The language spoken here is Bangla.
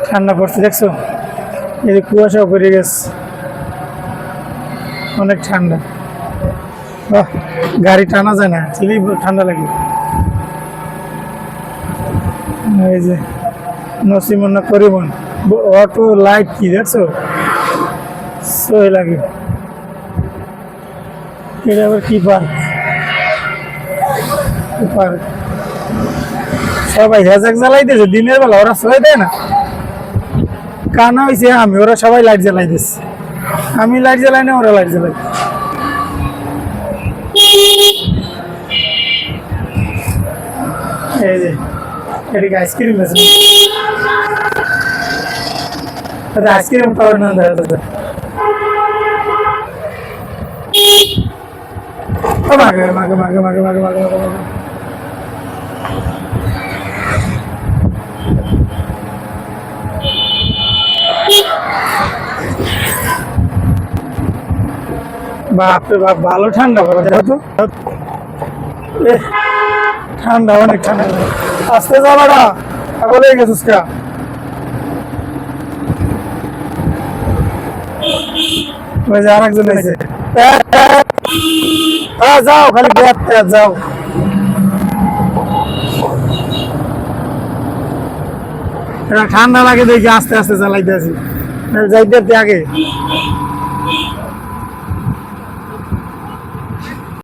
ঠান্ডা পড়ছে দেখছো, এই যে কুয়াশাও পড়ে গেছে, অনেক ঠান্ডা। বাহ, গাড়ি টানা যায় না, চিলি ঠান্ডা লাগে। এই যে নসিমন্না করিমন অটো লাইট কি দেখছো, সই লাগে। এটা আবার কি পার্ক, পার্ক সবাই হ্যাজাক জ্বালাইতেছে দিনের বেলা, ওরা সবাই দেয় না, কানা হয়েছে আমি, ওরা সবাই লাইট জ্বালাই দিচ্ছে, আমি লাইট জ্বালাই না, ওরা লাইট জ্বালাই। এই যে এদিকে আইসক্রিম আছে, আইসক্রিম খাওয়ার না দেখা যাচ্ছে। মাগে মাগে মাগে মাগে মাগে মাগে মাগে মাগে বাপরে বাপ, ভালো ঠান্ডা পড়ে, দেখো তো ঠান্ডা, অনেক ঠান্ডা। আস্তে যাবাটা বলে গেছিস কা, ওই যে আরেকজন আছে, যাও খালি যাও। ঠান্ডা লাগে দেখি আস্তে আস্তে চালাইতে আছি, যাইতে আগে